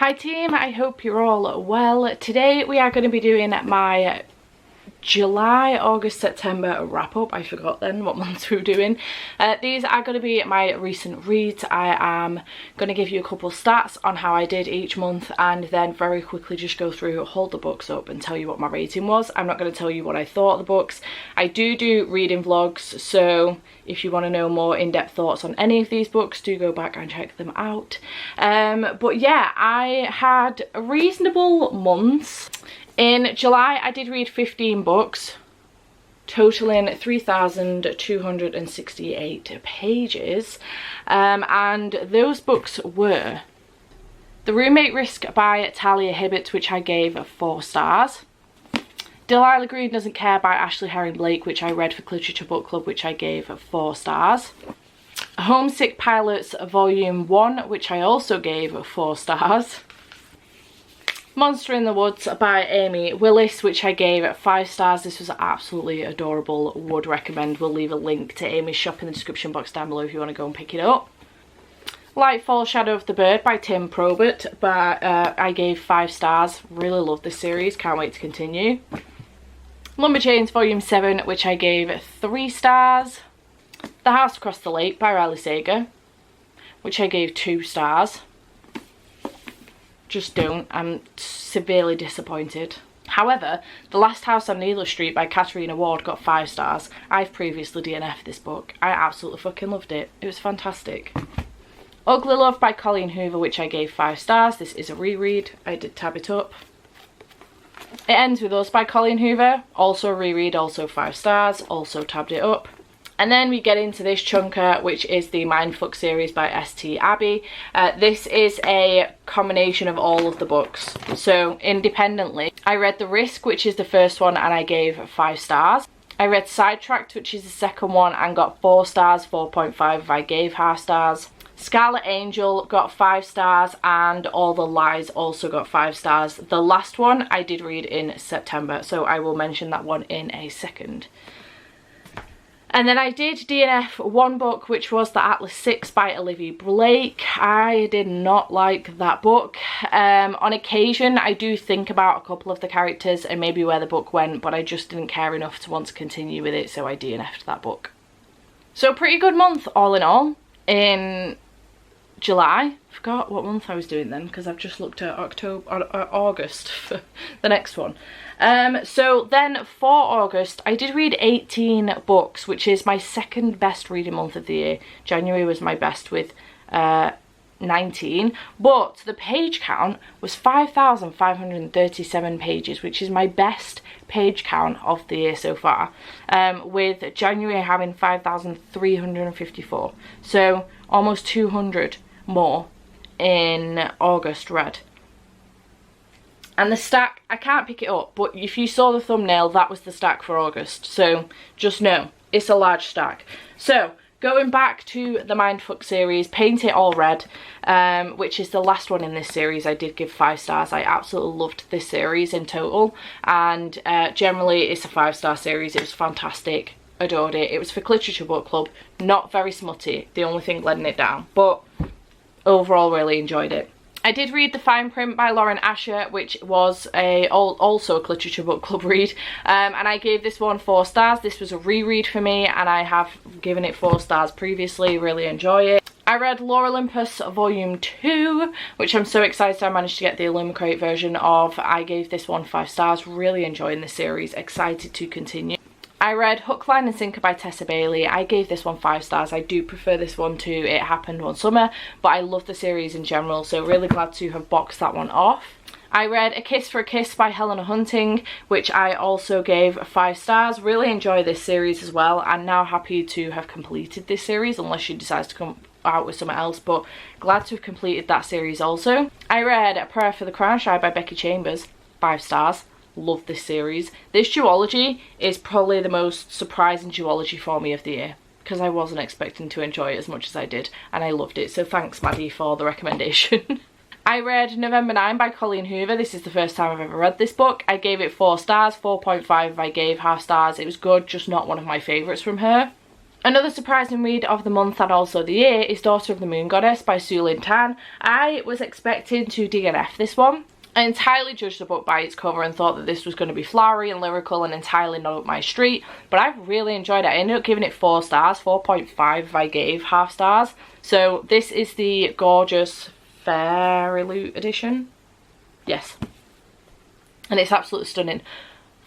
Hi team, I hope you're all well. Today we are going to be doing my July, August, September wrap up. I forgot then what months we were doing. These are going to be my recent reads. I am going to give you a couple stats on how I did each month and then very quickly just go through, hold the books up and tell you what my rating was. I'm not going to tell you what I thought of the books. I do reading vlogs, so if you want to know more in-depth thoughts on any of these books, do go back and check them out. But yeah, I had reasonable months. In July, I did read 15 books, totaling 3,268 pages, and those books were The Roommate Risk by Talia Hibbert, which I gave 4 stars. Delilah Green Doesn't Care by Ashley Herring Blake, which I read for Literature Book Club, which I gave 4 stars. Homesick Pilots Volume 1, which I also gave 4 stars. Monster in the Woods by Amy Willis, which I gave 5 stars. This was absolutely adorable, would recommend. We'll leave a link to Amy's shop in the description box down below if you want to go and pick it up. Lightfall Shadow of the Bird by Tim Probert, but I gave 5 stars. Really love this series, can't wait to continue. Lumberjanes Volume 7, which I gave 3 stars. The House Across the Lake by Riley Sager, which I gave 2 stars. Just don't. I'm severely disappointed. However, The Last House on Needle Street by Katarina Ward got 5 stars. I've previously DNF'd this book. I absolutely fucking loved it. It was fantastic. Ugly Love by Colleen Hoover, which I gave 5 stars. This is a reread. I did tab it up. It Ends With Us by Colleen Hoover. Also a reread, also 5 stars. Also tabbed it up. And then we get into this chunker, which is the Mindfuck series by S.T. Abbey. This is a combination of all of the books. So independently, I read The Risk, which is the first one, and I gave 5 stars. I read Sidetracked, which is the second one, and got 4 stars, 4.5 if I gave half stars. Scarlet Angel got 5 stars, and All the Lies also got 5 stars. The last one I did read in September, so I will mention that one in a second. And then I did DNF one book, which was The Atlas 6 by Olivia Blake. I did not like that book. On occasion, I do think about a couple of the characters and maybe where the book went, but I just didn't care enough to want to continue with it, so I DNF'd that book. So pretty good month, all in all, in July. I forgot what month I was doing then, because I've just looked at August for the next one. So then for August, I did read 18 books, which is my second best reading month of the year. January was my best with 19, but the page count was 5,537 pages, which is my best page count of the year so far, with January having 5,354, so almost 200 more in August read. And the stack, I can't pick it up, but if you saw the thumbnail, that was the stack for August. So just know, it's a large stack. So going back to the Mindfuck series, Paint It All Red, which is the last one in this series, I did give 5 stars. I absolutely loved this series in total. And generally, it's a 5-star series. It was fantastic. Adored it. It was for Literature Book Club. Not very smutty. The only thing letting it down. But overall, really enjoyed it. I did read The Fine Print by Lauren Asher, which was also a Literature Book Club read, and I gave this one 4 stars. This was a reread for me, and I have given it 4 stars previously. Really enjoy it. I read Lore Olympus Volume 2, which I'm so excited I managed to get the Illumicrate version of. I gave this one 5 stars. Really enjoying the series. Excited to continue. I read Hook, Line and Sinker by Tessa Bailey. I gave this one 5 stars. I do prefer this one to It Happened One Summer, but I love the series in general, so really glad to have boxed that one off. I read A Kiss for a Kiss by Helena Hunting, which I also gave 5 stars. Really enjoy this series as well. I'm now happy to have completed this series, unless she decides to come out with something else, but glad to have completed that series also. I read A Prayer for the Crown Shy by Becky Chambers, 5 stars. Love this series. This duology is probably the most surprising duology for me of the year, because I wasn't expecting to enjoy it as much as I did, and I loved it, so thanks Maddie for the recommendation. I read November 9 by Colleen Hoover. This is the first time I've ever read this book. I gave it 4 stars, 4.5 if I gave half stars. It was good, just not one of my favourites from her. Another surprising read of the month and also the year is Daughter of the Moon Goddess by Su Lin Tan. I was expecting to DNF this one. I entirely judged the book by its cover and thought that this was going to be flowery and lyrical and entirely not up my street, but I really enjoyed it. I ended up giving it 4 stars, 4.5 if I gave half stars. So this is the gorgeous Fairy Loot edition. Yes. And it's absolutely stunning.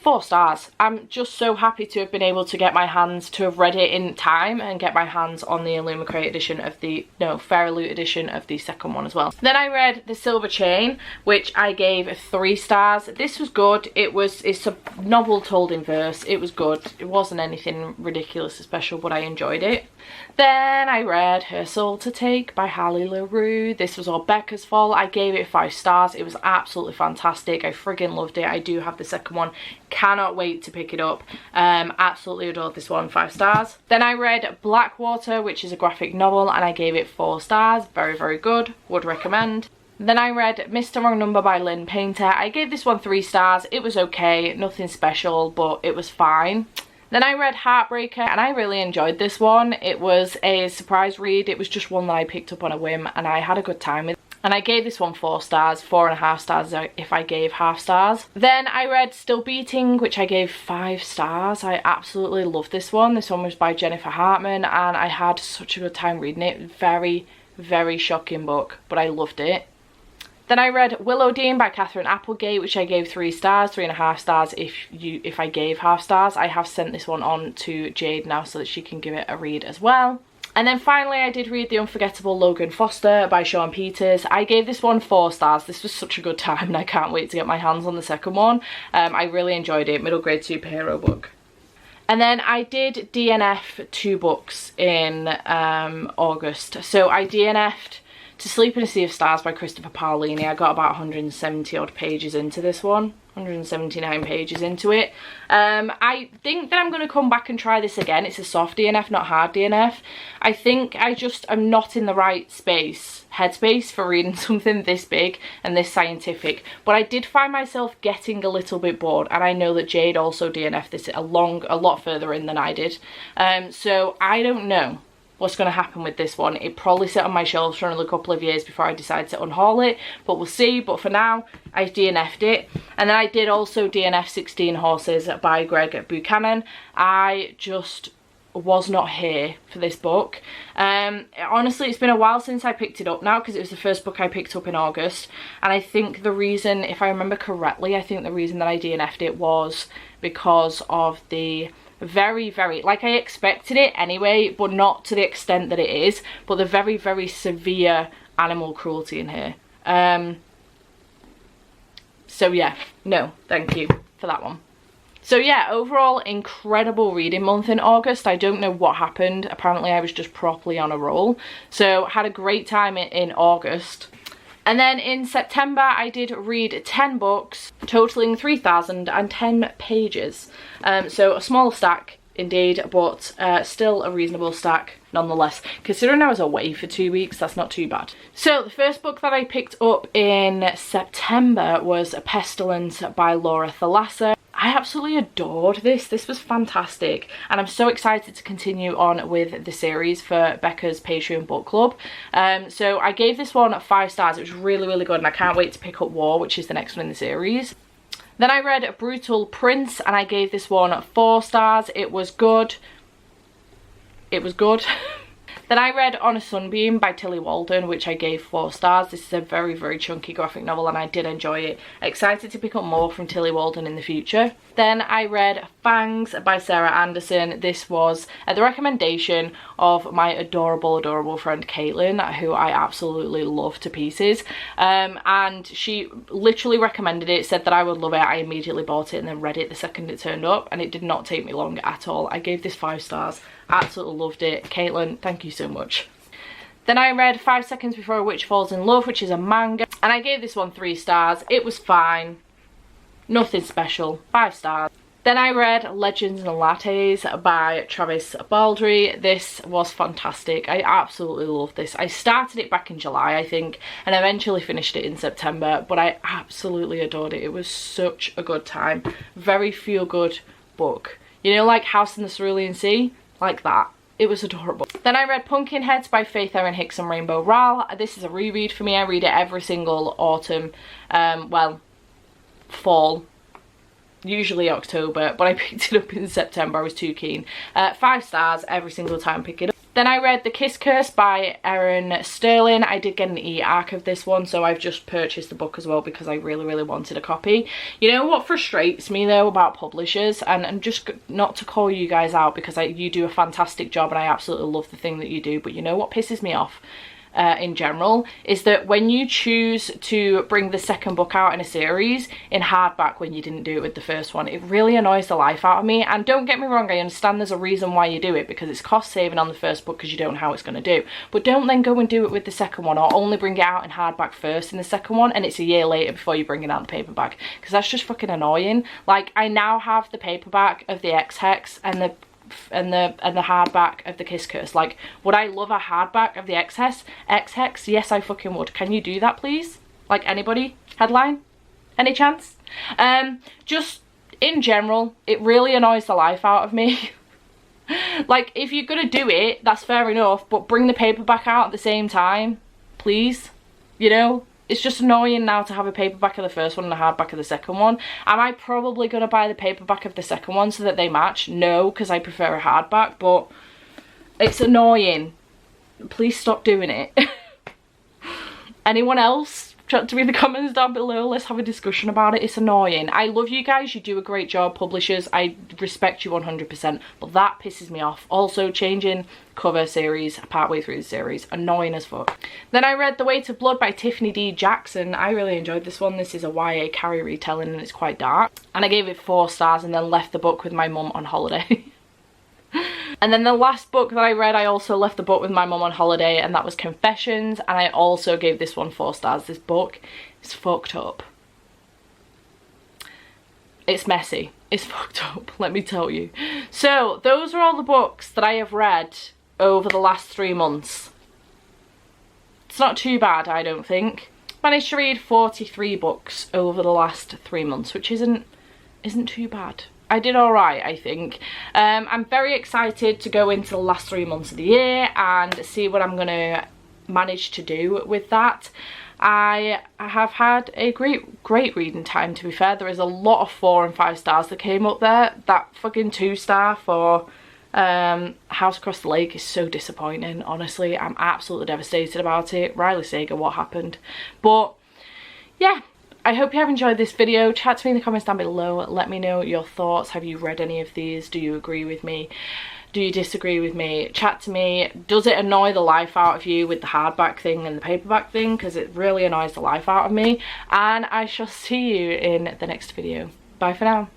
4 stars. I'm just so happy to have been able to get my hands, to have read it in time and get my hands on the Illumicrate edition of the, no, Fairy Loot edition of the second one as well. Then I read The Silver Chain, which I gave 3 stars. This was good. It's a novel told in verse. It was good. It wasn't anything ridiculous or special, but I enjoyed it. Then I read Her Soul to Take by Hallie LaRue. This was all Becca's fault. I gave it 5 stars. It was absolutely fantastic. I friggin' loved it. I do have the second one. Cannot wait to pick it up. Absolutely adored this one, 5 stars. Then I read Blackwater, which is a graphic novel, and I gave it 4 stars. Very, very good. Would recommend. Then I read Mr. Wrong Number by Lynn Painter. I gave this one 3 stars. It was okay. Nothing special, but it was fine. Then I read Heartbreaker and I really enjoyed this one. It was a surprise read. It was just one that I picked up on a whim and I had a good time with. And I gave this one 4 stars, 4.5 stars if I gave half stars. Then I read Still Beating, which I gave 5 stars. I absolutely loved this one. This one was by Jennifer Hartman and I had such a good time reading it. Very, very shocking book, but I loved it. Then I read Willowdean by Catherine Applegate, which I gave 3 stars, 3.5 stars if I gave half stars. I have sent this one on to Jade now so that she can give it a read as well. And then finally I did read The Unforgettable Logan Foster by Sean Peters. I gave this one 4 stars. This was such a good time and I can't wait to get my hands on the second one. I really enjoyed it. Middle grade superhero book. And then I did DNF 2 books in August. So I DNF'd To Sleep in a Sea of Stars by Christopher Paolini. I got about 170 odd pages into this one. 179 pages into it. I think that I'm going to come back and try this again. It's a soft DNF, not hard DNF. I think I just am not in the right headspace for reading something this big and this scientific. But I did find myself getting a little bit bored, and I know that Jade also DNF'd this a lot further in than I did. So I don't know what's going to happen with this one. It probably sit on my shelves for another couple of years before I decide to unhaul it, but we'll see. But for now, I DNF'd it. And then I did also DNF 16 Horses by Greg Buchanan. I just was not here for this book. Honestly, it's been a while since I picked it up now because it was the first book I picked up in August, and I think the reason, if I remember correctly, I think the reason that I DNF'd it was because of the very, like, I expected it anyway, but not to the extent that it is, but the very, very severe animal cruelty in here. So yeah, no, thank you for that one. So yeah, overall incredible reading month in August. I don't know what happened. Apparently I was just properly on a roll. So had a great time in August. And then in September I did read 10 books totaling 3,010 pages. So a small stack indeed, but still a reasonable stack nonetheless. Considering I was away for 2 weeks, that's not too bad. So the first book that I picked up in September was Pestilence by Laura Thalassa. I absolutely adored this. This was fantastic, and I'm so excited to continue on with the series for Becca's Patreon book club. So I gave this one 5 stars. It was really, really good, and I can't wait to pick up War, which is the next one in the series. Then I read Brutal Prince, and I gave this one 4 stars. It was good. It was good. Then I read On a Sunbeam by Tilly Walden, which I gave 4 stars. This is a very, very chunky graphic novel and I did enjoy it. Excited to pick up more from Tilly Walden in the future. Then I read Fangs by Sarah Anderson. This was at the recommendation of my adorable, adorable friend Caitlin, who I absolutely love to pieces. And she literally recommended it, said that I would love it. I immediately bought it and then read it the second it turned up, and it did not take me long at all. I gave this 5 stars. Absolutely loved it. Caitlin, thank you so much. Then I read 5 Seconds Before a Witch Falls in Love, which is a manga, and I gave this one 3 stars. It was fine. Nothing special. 5 stars. Then I read Legends and Lattes by Travis Baldry. This was fantastic. I absolutely loved this. I started it back in July, I think, and eventually finished it in September, but I absolutely adored it. It was such a good time. Very feel-good book. You know, like House in the Cerulean Sea? Like that. It was adorable. Then I read Pumpkinheads by Faith Erin Hicks and Rainbow Rowell. This is a reread for me. I read it every single autumn, well, fall, usually October, but I picked it up in September. I was too keen. 5 stars every single time I pick it up. Then I read The Kiss Curse by Erin Sterling. I did get an e-arc of this one, so I've just purchased the book as well because I really, really wanted a copy. You know what frustrates me though about publishers, and just not to call you guys out because you do a fantastic job and I absolutely love the thing that you do, but you know what pisses me off? In general, is that when you choose to bring the second book out in a series in hardback when you didn't do it with the first one, it really annoys the life out of me. And don't get me wrong, I understand there's a reason why you do it, because it's cost saving on the first book because you don't know how it's going to do, but don't then go and do it with the second one, or only bring it out in hardback first in the second one and it's a year later before you bring it out in the paperback, because that's just fucking annoying. Like, I now have the paperback of the X-Hex and the hardback of the Kiss Curse. Like, would I love a hardback of the X-Hex? Yes, I fucking would. Can you do that, please? Like, anybody? Headline? Any chance? Just in general, it really annoys the life out of me. Like, if you're gonna do it, that's fair enough, but bring the paperback out at the same time, please. You know? It's just annoying now to have a paperback of the first one and a hardback of the second one. Am I probably going to buy the paperback of the second one so that they match? No, because I prefer a hardback, but it's annoying. Please stop doing it. Anyone else? Chat to me in the comments down below. Let's have a discussion about it. It's annoying. I love you guys. You do a great job, publishers. I respect you 100%, but that pisses me off. Also, changing cover series partway through the series. Annoying as fuck. Then I read The Weight of Blood by Tiffany D. Jackson. I really enjoyed this one. This is a YA Carrie retelling and it's quite dark. And I gave it 4 stars and then left the book with my mum on holiday. And then the last book that I read, I also left the book with my mum on holiday, and that was Confessions, and I also gave this one 4 stars. This book is fucked up. It's messy. It's fucked up, let me tell you. So those are all the books that I have read over the last 3 months. It's not too bad, I don't think. Managed to read 43 books over the last 3 months, which isn't too bad. I did alright, I think. I'm very excited to go into the last 3 months of the year and see what I'm going to manage to do with that. I have had a great reading time, to be fair. There is a lot of 4 and 5 stars that came up there. That fucking 2-star for House Across the Lake is so disappointing, honestly. I'm absolutely devastated about it. Riley Sager, what happened? But yeah, I hope you have enjoyed this video. Chat to me in the comments down below. Let me know your thoughts. Have you read any of these? Do you agree with me? Do you disagree with me? Chat to me. Does it annoy the life out of you with the hardback thing and the paperback thing? Because it really annoys the life out of me. And I shall see you in the next video. Bye for now.